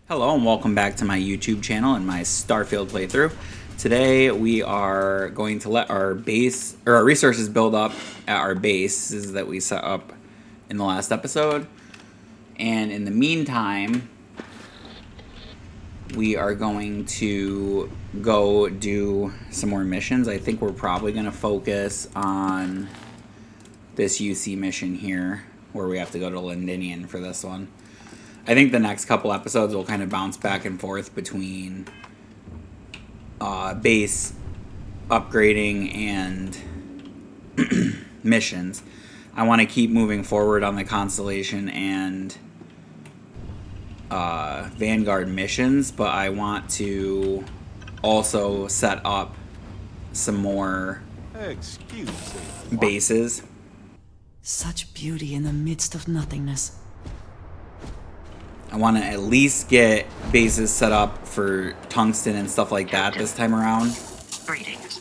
Hello and welcome back to my YouTube channel and my Starfield playthrough. Today we are going to let our base, or our resources build up at our bases that we set up in the last episode. And in the meantime, we are going to go do some more missions. I think we're probably going to focus on this UC mission here, where we have to go to Londinian for this one. I think the next couple episodes will kind of bounce back and forth between base upgrading and missions. I want to keep moving forward on the Constellation and Vanguard missions, but I want to also set up some more bases. Such beauty in the midst of nothingness. I want to at least get bases set up for tungsten and stuff like that this time around. Greetings.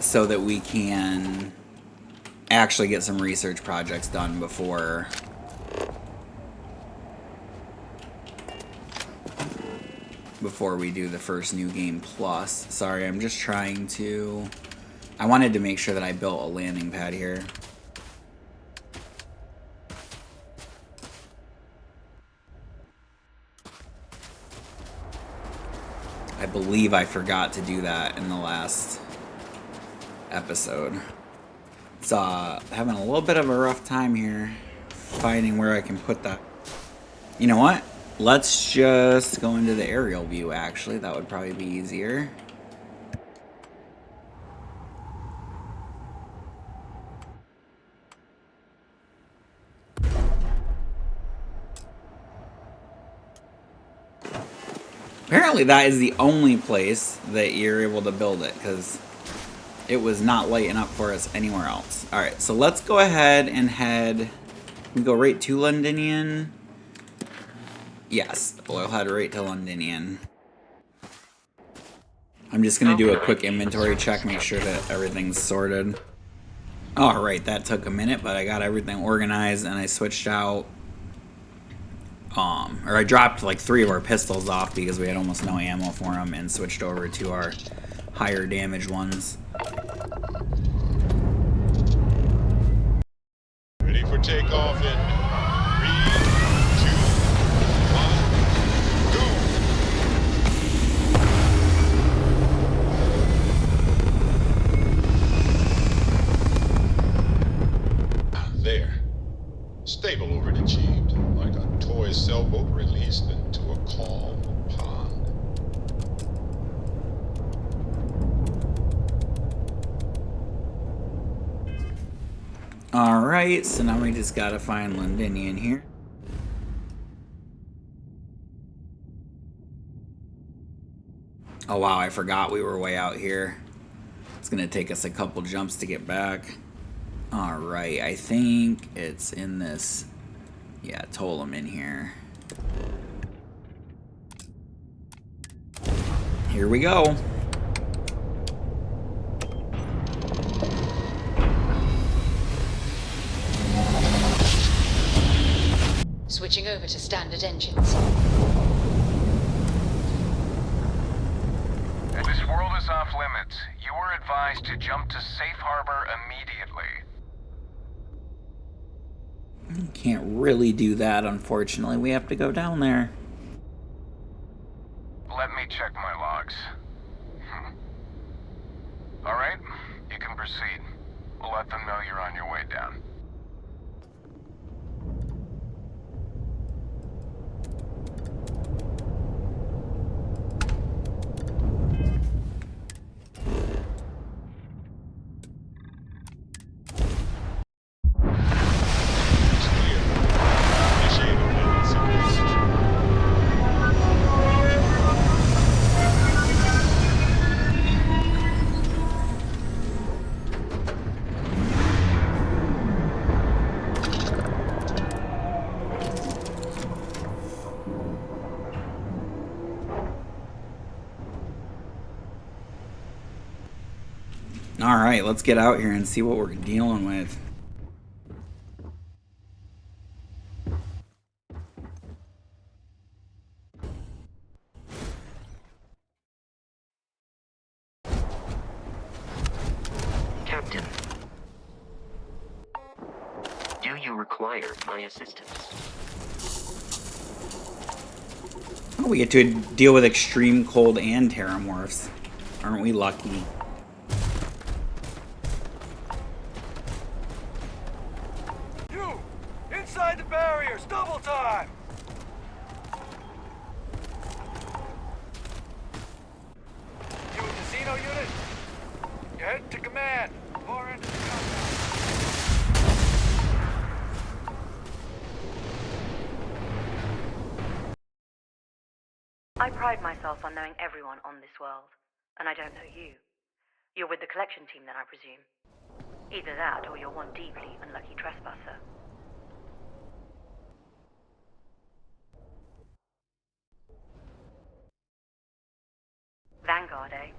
So that we can actually get some research projects done before we do the first New Game Plus. Sorry, I'm just trying to... I wanted to make sure that I built a landing pad here. I believe I forgot to do that in the last episode. It's having a little bit of a rough time here finding where I can put that. You know what? Let's just go into the aerial view, actually. That would probably be easier. Apparently that is the only place that you're able to build it, because it was not lighting up for us anywhere else. Alright, so let's go ahead and head... We go right to Londinian. Yes, we'll head right to Londinian. I'm just going to do a quick inventory check, make sure that everything's sorted. Alright, that took a minute, but I got everything organized and I switched out... or I dropped like 3 of our pistols off because we had almost no ammo for them and switched over to our higher damage ones. Ready for takeoff in 3, 2, 1, go! There. Stable orbit achieved, like a toy sailboat released into a calm pond. Alright, so now we just gotta find Londinian here. Oh wow, I forgot we were way out here. It's gonna take us a couple jumps to get back. Alright, I think it's in this... Yeah, Tollem in here. Here we go. Switching over to standard engines. This world is off limits. You are advised to jump to safe harbor immediately. Can't really do that, unfortunately. We have to go down there. Let me check my logs. Alright, you can proceed. We'll let them know you're on your way down. Alright, let's get out here and see what we're dealing with. require my assistance. Oh, we get to deal with extreme cold and Terrormorphs. Aren't we lucky? You! Inside the barriers! Double time! You a casino unit? You head to command. Far end of the compound. I pride myself on knowing everyone on this world, and I don't know you. You're with the collection team then, I presume. Either that, or you're one deeply unlucky trespasser. Vanguard, eh?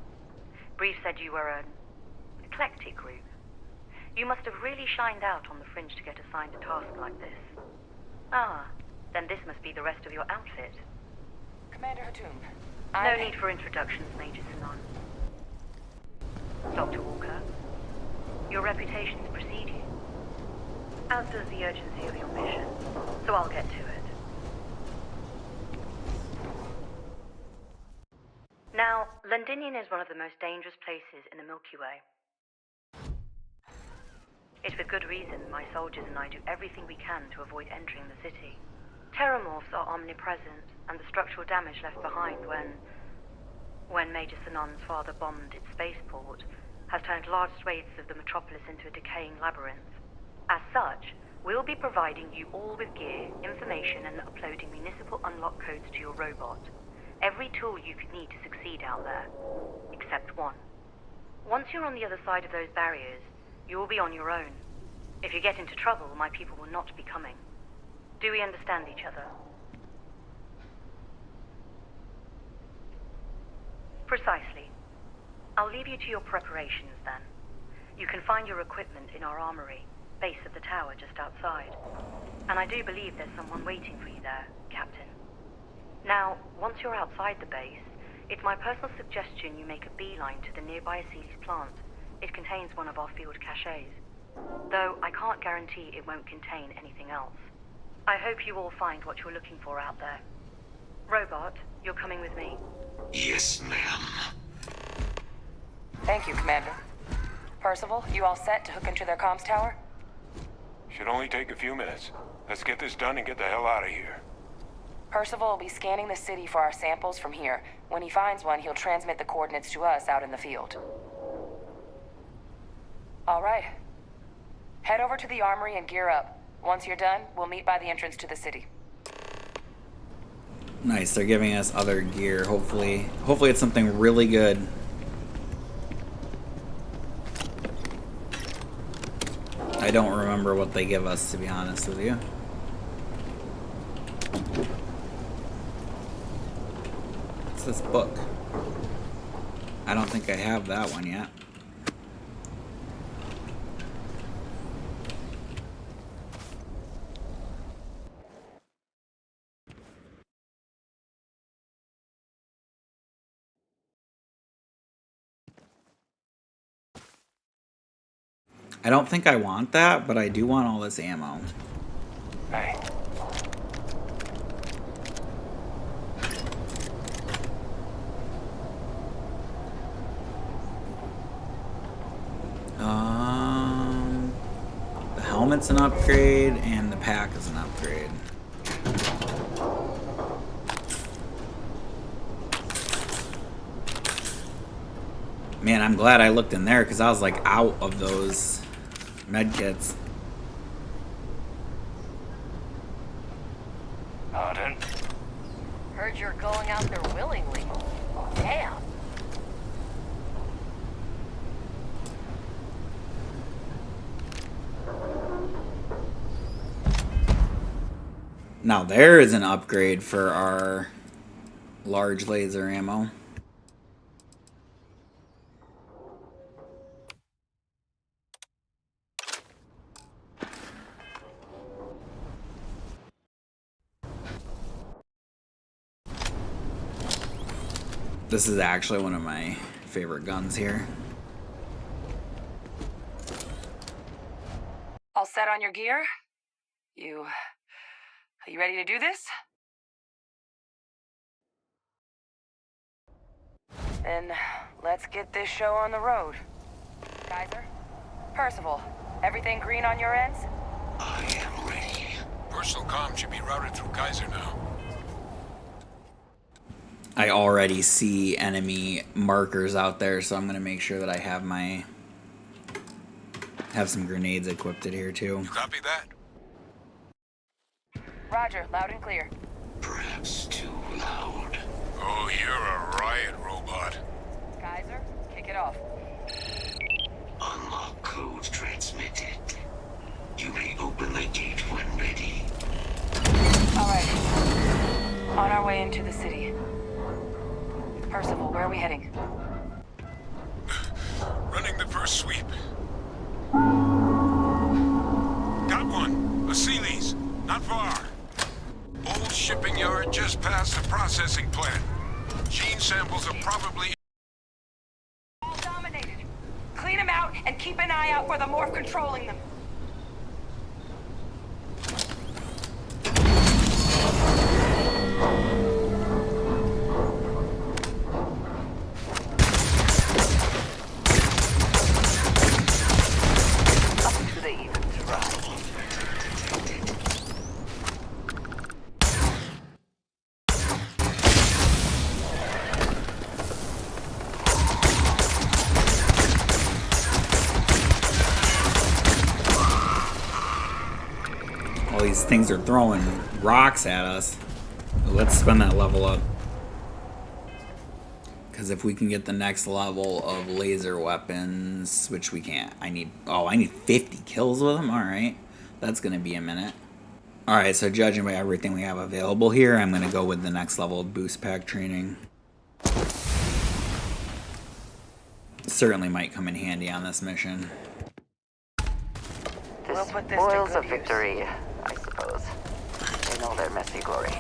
Brief said you were an eclectic group. You must have really shined out on the fringe to get assigned a task like this. Ah, then this must be the rest of your outfit. Commander Hatum. No need for introductions, Major Sinon. Dr. Walker, your reputations precede you, as does the urgency of your mission, so I'll get to it. Now, Londinian is one of the most dangerous places in the Milky Way. It's with good reason my soldiers and I do everything we can to avoid entering the city. Terrormorphs are omnipresent, and the structural damage left behind when Major Sinon's father bombed its spaceport has turned large swathes of the metropolis into a decaying labyrinth. As such, we'll be providing you all with gear, information, and uploading municipal unlock codes to your robot. Every tool you could need to succeed out there, except one. Once you're on the other side of those barriers, you will be on your own. If you get into trouble, my people will not be coming. Do we understand each other? Precisely. I'll leave you to your preparations then. You can find your equipment in our armory, base of the tower just outside. And I do believe there's someone waiting for you there, Captain. Now, once you're outside the base, it's my personal suggestion you make a beeline to the nearby Aceles plant. It contains one of our field caches. Though I can't guarantee it won't contain anything else. I hope you all find what you're looking for out there. Robot, you're coming with me. Yes, ma'am. Thank you, Commander. Percival, you all set to hook into their comms tower? Should only take a few minutes. Let's get this done and get the hell out of here. Percival will be scanning the city for our samples from here. When he finds one, he'll transmit the coordinates to us out in the field. All right. Head over to the armory and gear up. Once you're done, we'll meet by the entrance to the city. Nice, they're giving us other gear. Hopefully it's something really good. I don't remember what they give us, to be honest with you. What's this book? I don't think I have that one yet. I don't think I want that, but I do want all this ammo. Hey. The helmet's an upgrade, and the pack is an upgrade. Man, I'm glad I looked in there, because I was like out of those medkits. Pardon? Heard you're going out there willingly. Damn. Now there is an upgrade for our large laser ammo. This is actually one of my favorite guns here. All set on your gear? You ready to do this? Then let's get this show on the road. Kaiser? Percival, everything green on your ends? I am ready. Personal comm should be routed through Kaiser now. I already see enemy markers out there, so I'm gonna make sure that I have some grenades equipped here too. You copy that? Roger, loud and clear. Perhaps too loud. Oh, you're a riot robot. Kaiser, kick it off. Unlock code transmitted. You may open the gate when ready. Alright. On our way into the city. Percival, where are we heading? Running the first sweep. Got one. A Sealy's. Not far. Old shipping yard just past the processing plant. Gene samples are probably... All dominated. Clean them out and keep an eye out for the morph controlling them. All these things are throwing rocks at us. Let's spend that level up. Because if we can get the next level of laser weapons, which we can't, I need 50 kills with them. Alright, that's going to be a minute. Alright, so judging by everything we have available here, I'm going to go with the next level of boost pack training. Certainly might come in handy on this mission. We'll put this Spoils to of good use. victory, I suppose. They know their messy glory.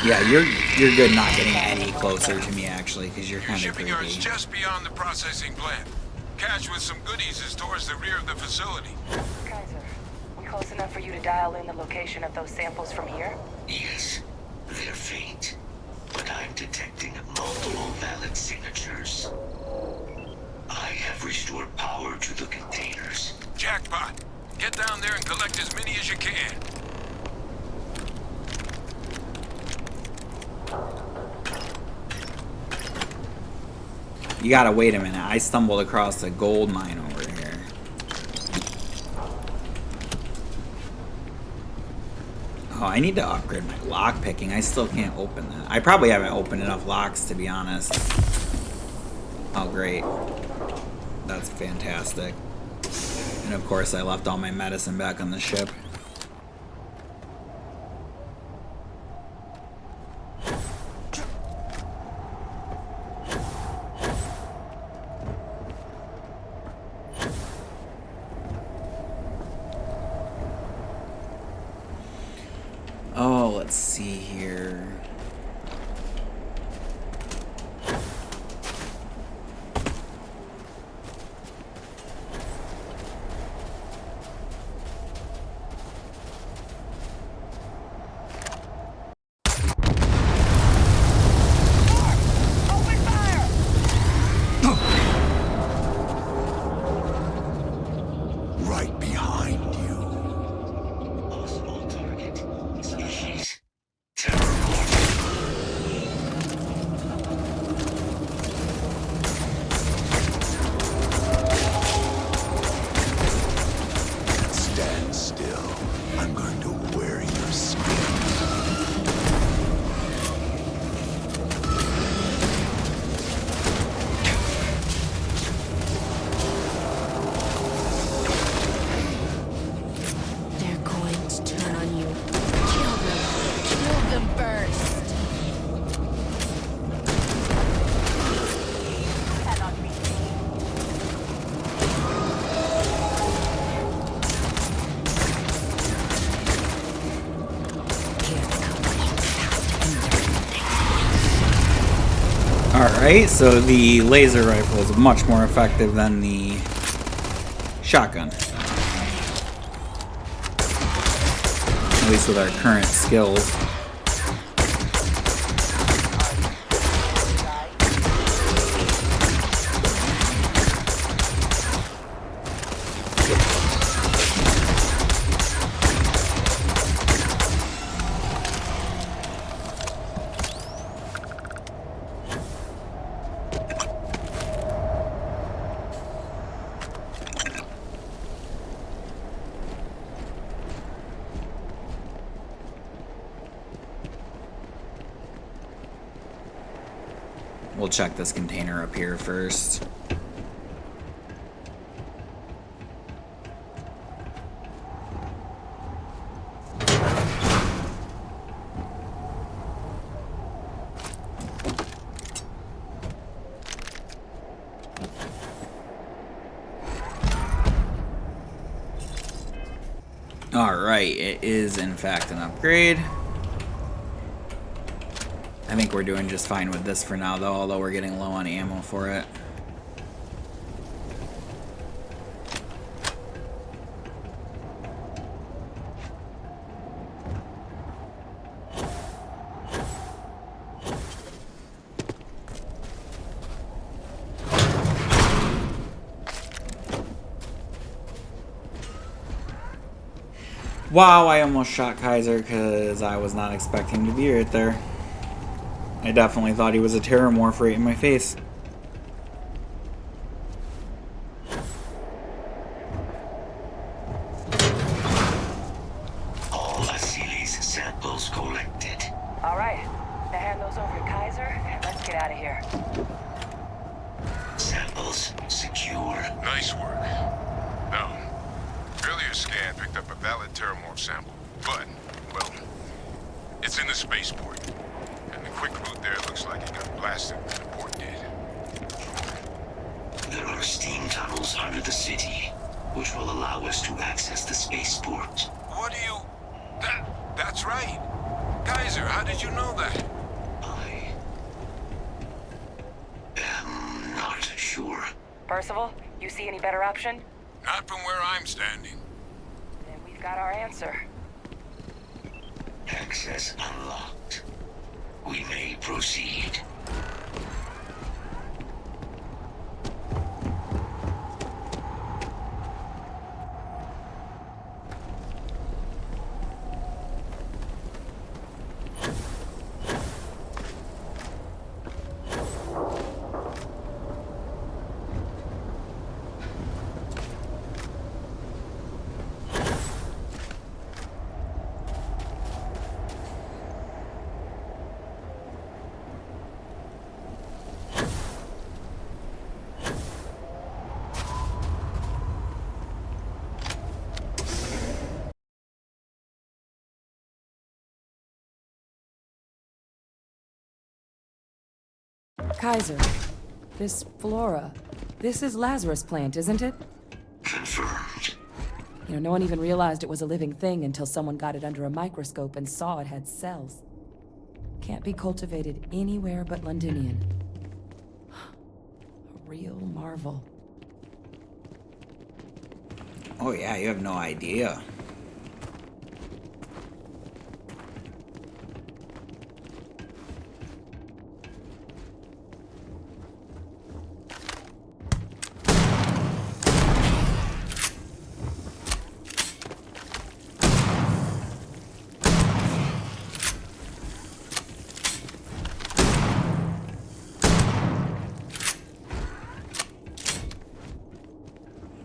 Yeah, you're good not getting any closer to me actually, because you're kind of Shipping yard's creepy. just beyond the processing plant. Cache with some goodies is towards the rear of the facility. Kaiser, we close enough for you to dial in the location of those samples from here? Yes, they're faint, but I'm detecting multiple valid signatures. I have restored power to the containers. Jackpot. Get down there and collect as many as you can. You gotta wait a minute. I stumbled across a gold mine over here. Oh, I need to upgrade my lock picking. I still can't open that. I probably haven't opened enough locks, to be honest. Oh, great. That's fantastic. And of course, I left all my medicine back on the ship. Oh, let's see here. Open fire! Right behind you. Possible target. Species. Terrormorphs. Alright, so the laser rifle is much more effective than the shotgun. At least with our current skills. We'll check this container up here first. Alright, it is in fact an upgrade. I think we're doing just fine with this for now, though, although we're getting low on ammo for it. Wow, I almost shot Kaiser because I was not expecting to be right there. I definitely thought he was a Terrormorph right in my face. All Asili's samples collected. All right. Now hand those over to Kaiser, and let's get out of here. Samples secure. Nice work. Now, earlier scan picked up a valid Terrormorph sample, but, well, it's in the spaceport. And the quick route there looks like it got blasted when the port did. There are steam tunnels under the city, which will allow us to access the spaceport. What do you... That's right. Kaiser, how did you know that? I am not sure. Percival, you see any better option? Not from where I'm standing. Then we've got our answer. Access unlocked. We may proceed. Kaiser, this flora, this is Lazarus plant, isn't it? Confirmed. You know, no one even realized it was a living thing until someone got it under a microscope and saw it had cells. Can't be cultivated anywhere but Londinian. A real marvel. Oh yeah, you have no idea.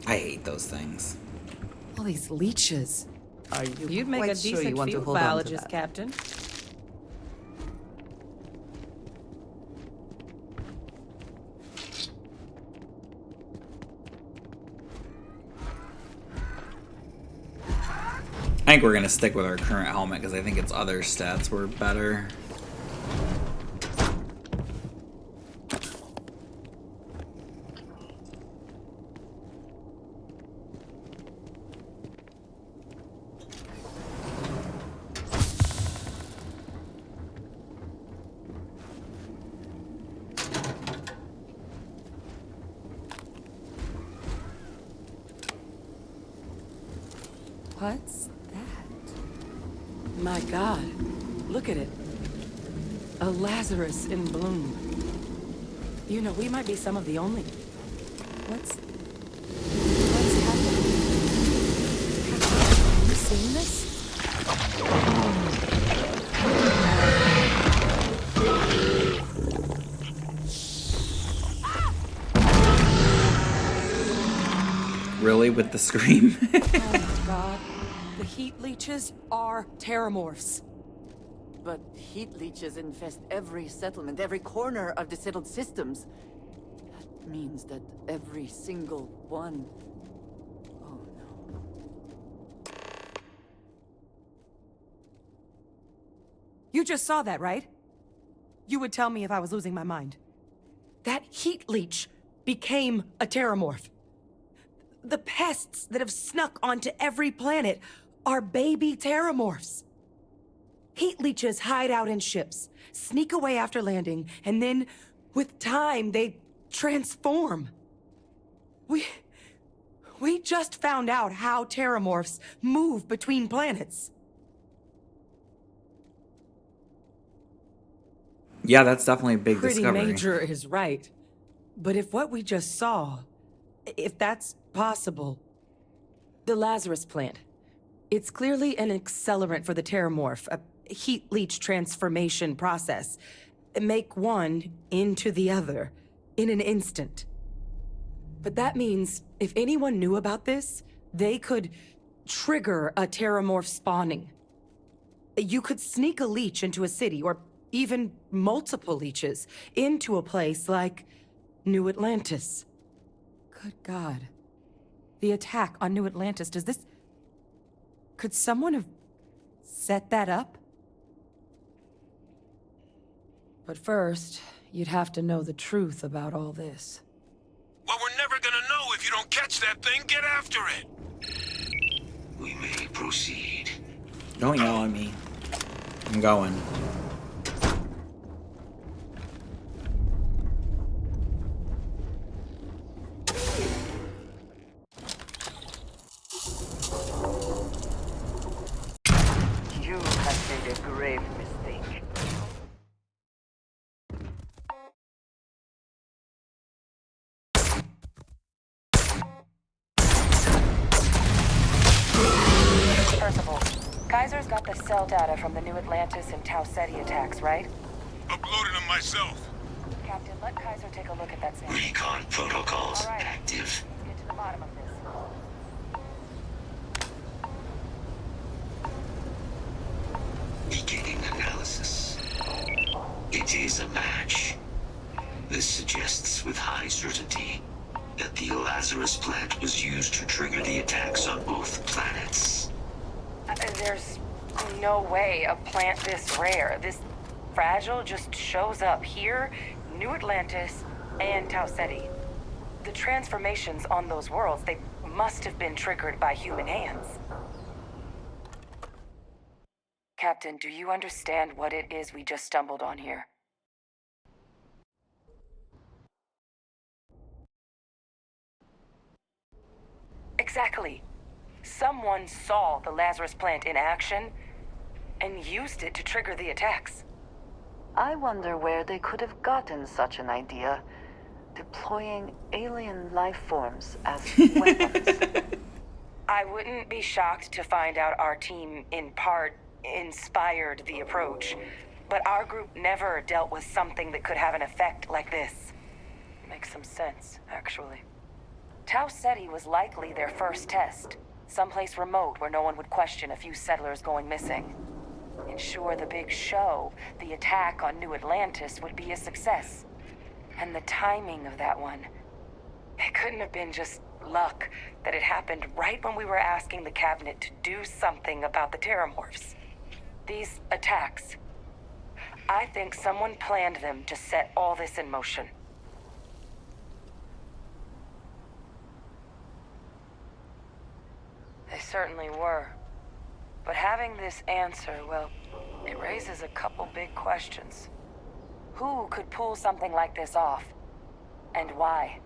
I hate those things. All these leeches. Are you You'd make a quite sure decent you want to field hold on to biologist, that? Captain. I think we're gonna stick with our current helmet because I think its other stats were better. What's that? My God, look at it. A Lazarus in bloom. You know, we might be some of the only... What's happening? Have you seen this? Really, with the scream? Oh my God. The heat leeches are Terrormorphs. But heat leeches infest every settlement, every corner of the settled systems. That means that every single one... Oh no. You just saw that, right? You would tell me if I was losing my mind. That heat leech became a Terrormorph. The pests that have snuck onto every planet are baby Terrormorphs. Heat leeches hide out in ships, sneak away after landing, and then, with time, they transform. We just found out how Terrormorphs move between planets. Yeah, that's definitely a big Pretty discovery. major is right. But if what we just saw, if that's possible... The Lazarus plant. It's clearly an accelerant for the Terrormorph, a heat leech transformation process. Make one into the other in an instant. But that means if anyone knew about this, they could trigger a Terrormorph spawning. You could sneak a leech into a city, or even multiple leeches, into a place like New Atlantis. Good God. The attack on New Atlantis, does this... Could someone have set that up? But first, you'd have to know the truth about all this. Well, we're never gonna know if you don't catch that thing. Get after it. We may proceed. Don't yell at me. I'm going. You have made a grave mistake. Percival, Kaiser's got the cell data from the New Atlantis and Tau Ceti attacks, right? Uploaded them myself. Captain, let Kaiser take a look at that sample. Recon protocols All right. active. Let's get to the bottom of this. Beginning analysis. It is a match. This suggests with high certainty that the Lazarus plant was used to trigger the attacks on both planets. There's no way a plant this rare, this fragile, just shows up here, New Atlantis, and Tau Ceti. The transformations on those worlds, they must have been triggered by human hands. Captain, do you understand what it is we just stumbled on here? Exactly. Someone saw the Lazarus plant in action and used it to trigger the attacks. I wonder where they could have gotten such an idea, deploying alien life forms as weapons. I wouldn't be shocked to find out our team, in part, inspired the approach. But our group never dealt with something that could have an effect like this. Makes some sense, actually. Tau Ceti was likely their first test. Someplace remote where no one would question a few settlers going missing. Ensure the big show, the attack on New Atlantis, would be a success. And the timing of that one, it couldn't have been just luck that it happened right when we were asking the cabinet to do something about the Terrormorphs. These attacks, I think someone planned them to set all this in motion. They certainly were. But having this answer, well, it raises a couple big questions. Who could pull something like this off? And why?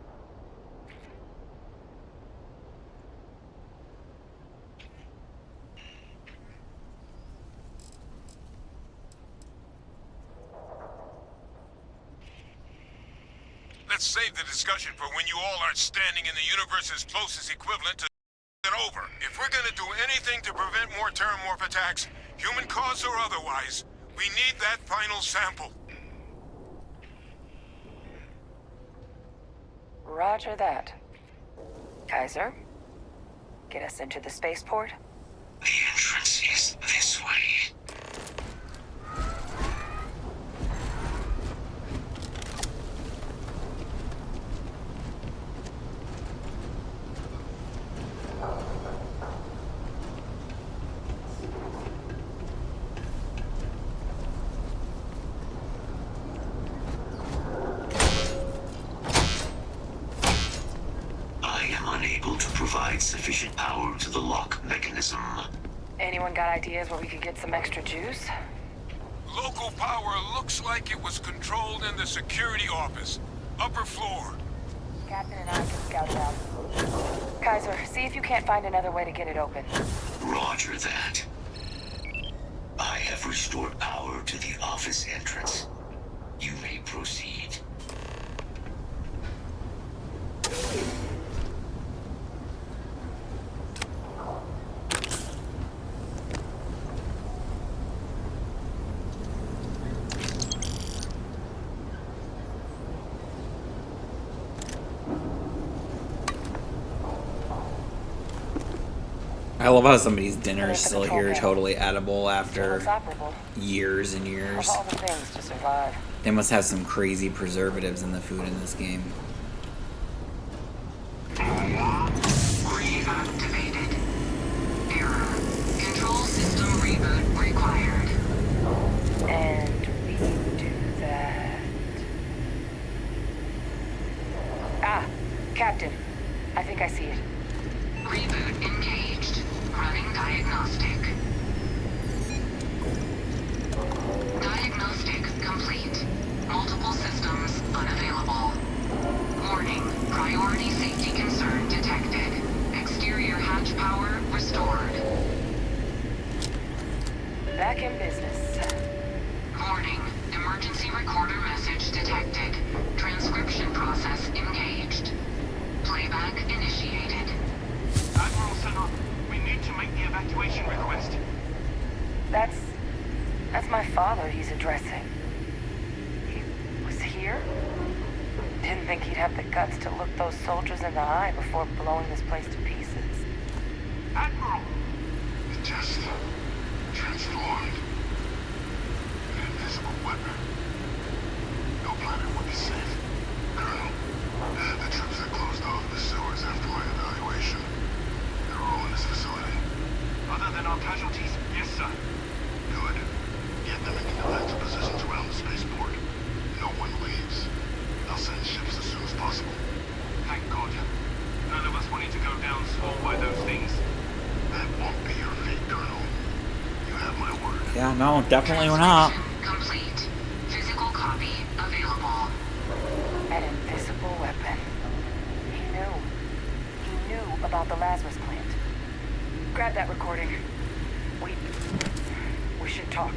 Let's save the discussion for when you all aren't standing in the universe's closest equivalent to it over. If we're gonna do anything to prevent more Terrormorph attacks, human cause or otherwise, we need that final sample. Roger that. Kaiser, get us into the spaceport? The entrance is this way. Unable to provide sufficient power to the lock mechanism. Anyone got ideas where we could get some extra juice? Local power looks like it was controlled in the security office. Upper floor. Captain and I can scout it out. Kaiser, see if you can't find another way to get it open. Roger that. I have restored power to the office entrance. You may proceed. I love how somebody's dinner is still here, totally edible after operable. years and years. Of all the things to survive. They must have some crazy preservatives in the food in this game. Reactivated. Error. Control system reboot required. And redo that. Ah, Captain. I think I see it. Reboot engaged. Running diagnostic. Diagnostic complete. Multiple systems unavailable. Warning. Priority safety concern detected. Exterior hatch power restored. Back in business. Warning. Emergency recorder message detected. Transcription process engaged. Playback initiated. Admiral Senna, we need to make the evacuation request. That's my father he's addressing. He was here? Didn't think he'd have the guts to look those soldiers in the eye before blowing this place to pieces. Admiral! It just transformed. An invisible weapon. No planet would be safe. Colonel, the troops that closed off the sewers after my evaluation. They're all in this facility. Other than our casualties? Yes, sir. Good. Get them into defensive positions around the spaceport. No one leaves. I'll send ships as soon as possible. Thank God. None of us wanted to go down swole by those things. That won't be your fate, Colonel. You have my word. Yeah, no, definitely we're not. Complete. Physical copy available. An invisible weapon. He knew about the Lazarus plant. Grab that recording. We should talk.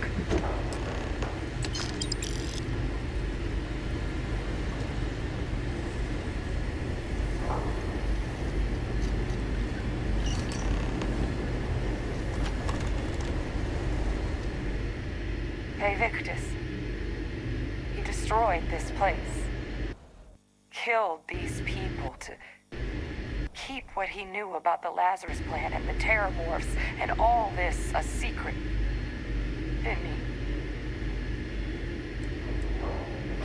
Hey, Victus. He destroyed this place. Killed these people to keep what he knew about the Lazarus plant and the Terrormorphs and all this a secret. Didn't he?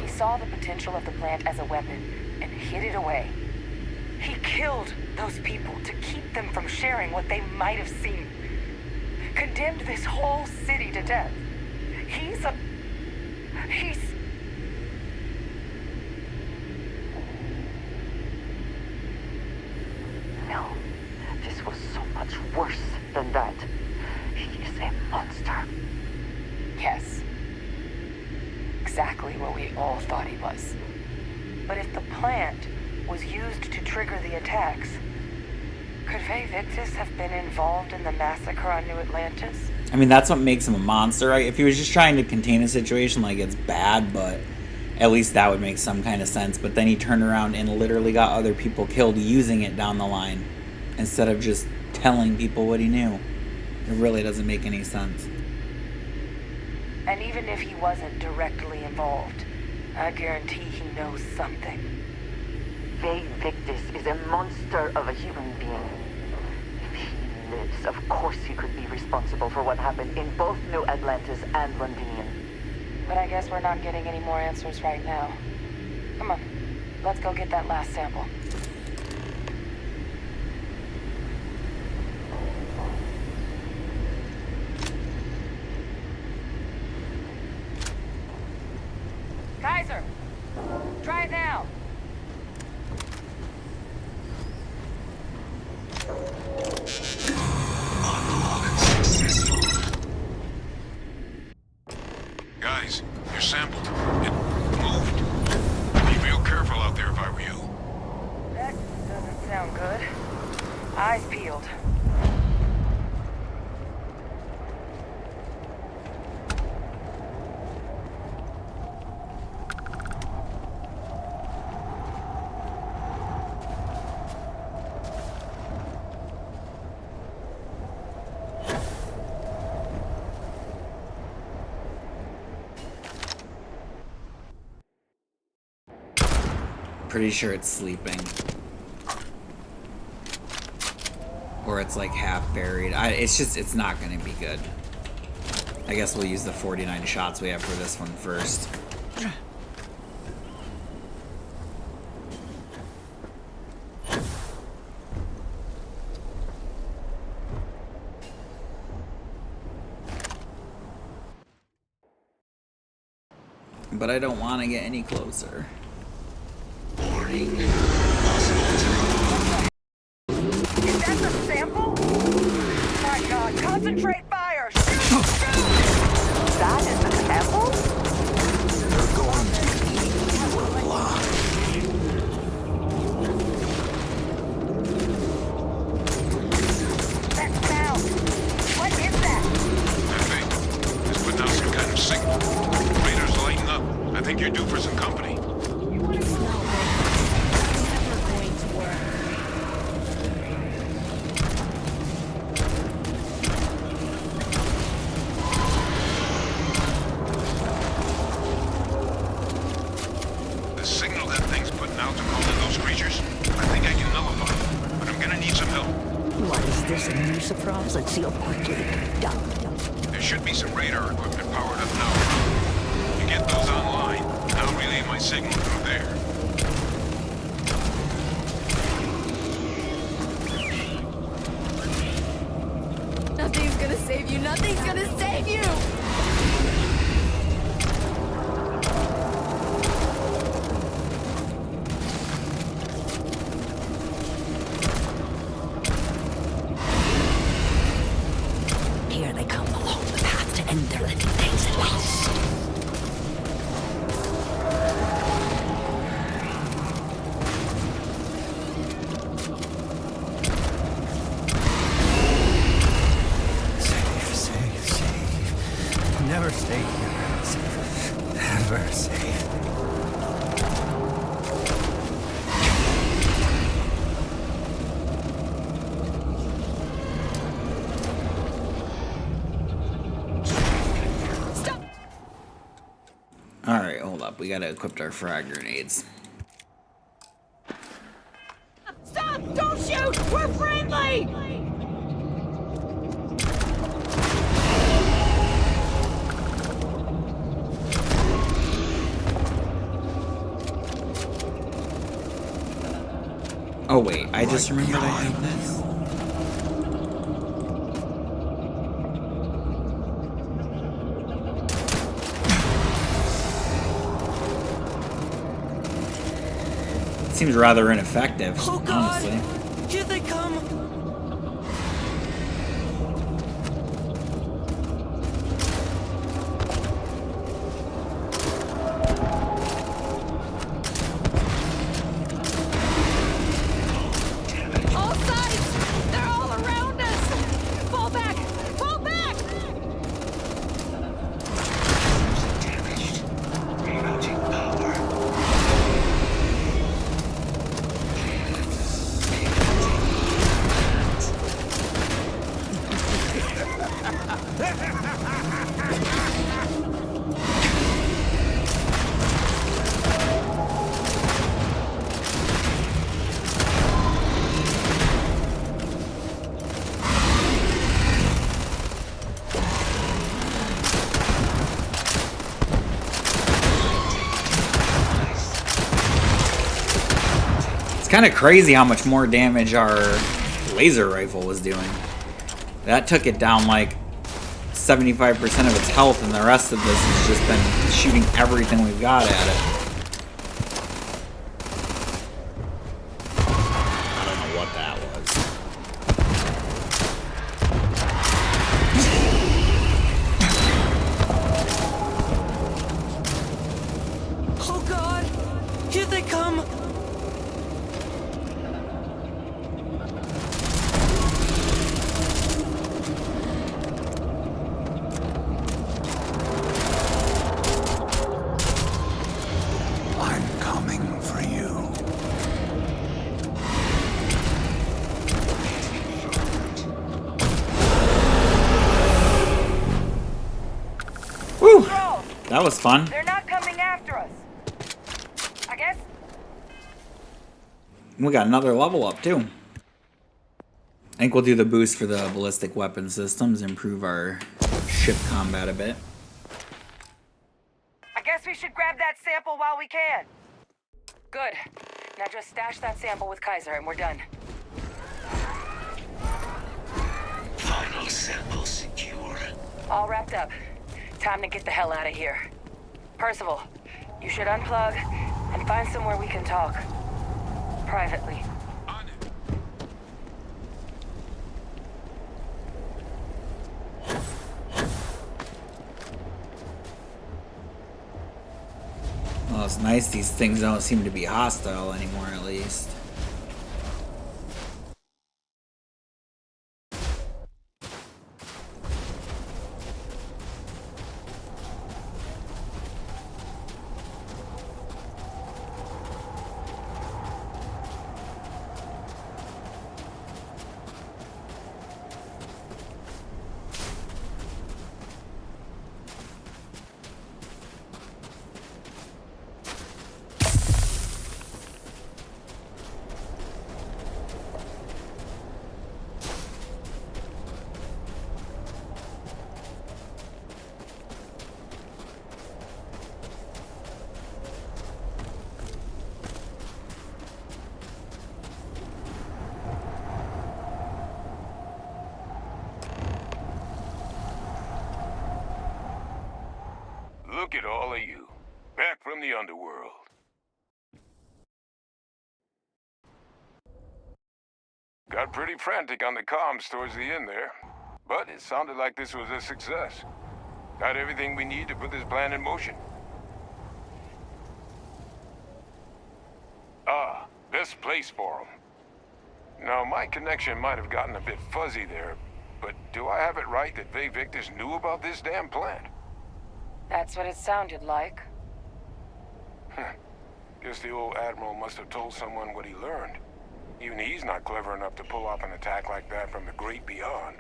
He saw the potential of the plant as a weapon and hid it away. He killed those people to keep them from sharing what they might have seen. Condemned this whole city to death. He's No, this was so much worse than that. He is a monster. Yes. Exactly what we all thought he was. But if the plant was used to trigger the attacks, could Faye Victus have been involved in the massacre on New Atlantis? I mean, that's what makes him a monster, right? If he was just trying to contain a situation, like, it's bad, but At least that would make some kind of sense. But then he turned around and literally got other people killed using it down the line instead of just telling people what he knew. It really doesn't make any sense. And even if he wasn't directly involved, I guarantee he knows something. Vade Victus is a monster of a human being. If he lives, of course he could be responsible for what happened in both New Atlantis and Londinium. But I guess we're not getting any more answers right now. Come on, let's go get that last sample. Kaiser! Try it now! Guys, you're sampled. It moved. Be real careful out there if I were you. That doesn't sound good. Eyes peeled. Pretty sure it's sleeping. Or it's like half buried. It's not gonna be good. I guess we'll use the 49 shots we have for this one first. But I don't want to get any closer. Is that the sample? My God, concentrate fire! Shoot! Shoot! That is the sample? They're going to eat you alive. That sound! What is that? That thing is putting out some kind of signal. Radar's lighting up. I think you're due for some company. The signal that thing's putting out to call in those creatures, I think I can nullify it, but I'm gonna need some help. What is this, a new surprise? Let's see how quickly it can be done. There should be some radar equipment powered up now. You get those online, and I'll relay my signal through there. Nothing's gonna save you. Nothing's gonna save you. Here they come along the path to end their living things at last. Safe. Never stay here. Never safe. Alright, hold up. We gotta equip our frag grenades. Stop! Don't shoot! We're friendly! Oh wait, I just remembered I have this. Seems rather ineffective, Oh God! honestly. Here they come! All sides! They're all around us! Fall back! Fall back! Damaged. Rerouting power. kind of crazy how much more damage our laser rifle was doing. That took it down like 75% of its health, and the rest of this has just been shooting everything we've got at it. I don't know what that was. Oh God! Here they come! I'm coming for you. Woo! That was fun. They're not coming after us. I guess. We got another level up too. I think we'll do the boost for the ballistic weapon systems, improve our ship combat a bit. I guess we should grab that sample while we can. Good. Now just stash that sample with Kaiser and we're done. Final sample secure. All wrapped up. Time to get the hell out of here. Percival, you should unplug and find somewhere we can talk. Privately. Well, it's nice these things don't seem to be hostile anymore, at least. Look at all of you. Back from the underworld. Got pretty frantic on the comms towards the end there. But it sounded like this was a success. Got everything we need to put this plan in motion. Ah, best place for them. Now, my connection might have gotten a bit fuzzy there, but do I have it right that Vay Victus knew about this damn plant? That's what it sounded like. Guess the old Admiral must have told someone what he learned. Even he's not clever enough to pull off an attack like that from the great beyond.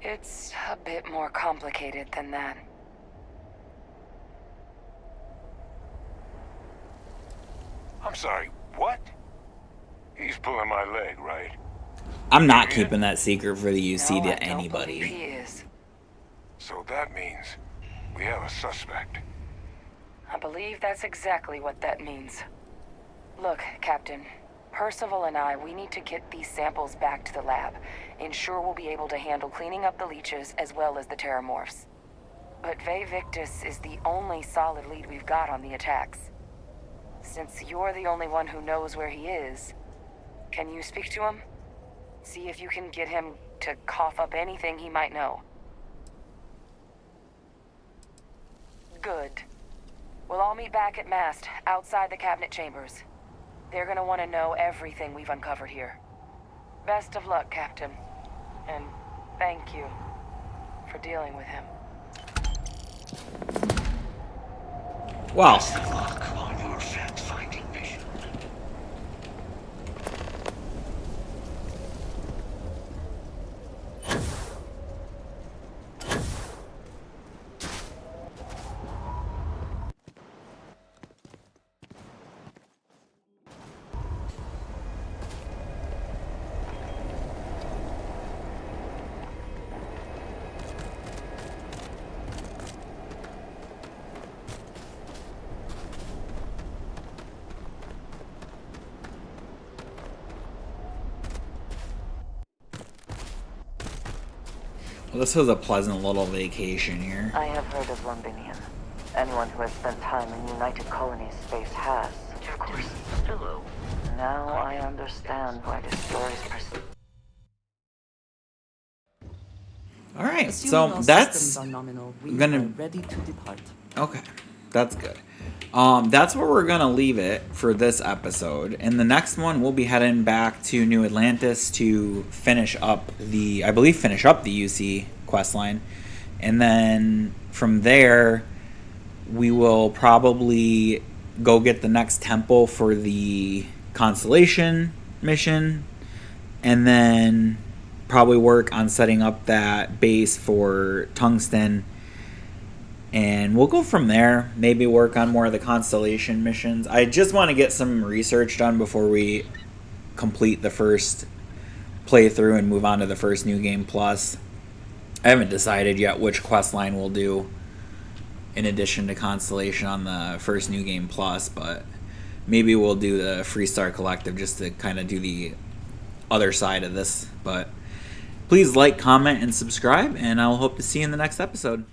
It's a bit more complicated than that. I'm sorry, what? He's pulling my leg, right? I'm not keeping that secret for the UC No, to I don't anybody. believe he is. So that means we have a suspect. I believe that's exactly what that means. Look, Captain. Percival and I, we need to get these samples back to the lab. Ensure we'll be able to handle cleaning up the leeches as well as the Terrormorphs. But Vay Victus is the only solid lead we've got on the attacks. Since you're the only one who knows where he is, can you speak to him? See if you can get him to cough up anything he might know. Good. We'll all meet back at Mast, outside the cabinet chambers. They're gonna want to know everything we've uncovered here. Best of luck, Captain. And thank you for dealing with him. Wow. Best of luck on your fact-finding mission. This was a pleasant little vacation here. I have heard of Londinium. Anyone who has spent time in United Colonies space has. Of course. Hello. Now I understand why this story's Alright, Assuming so all that's systems are nominal, we gonna... are ready to depart. Okay, that's good. That's where we're gonna leave it for this episode. In the next one, we'll be heading back to New Atlantis to finish up the UC questline, and then from there, we will probably go get the next temple for the Constellation mission, and then probably work on setting up that base for Tungsten. And we'll go from there. Maybe work on more of the Constellation missions. I just want to get some research done before we complete the first playthrough and move on to the first New Game Plus. I haven't decided yet which quest line we'll do in addition to Constellation on the first New Game Plus, but maybe we'll do the Freestar Collective just to kind of do the other side of this. But please like, comment, and subscribe, and I'll hope to see you in the next episode.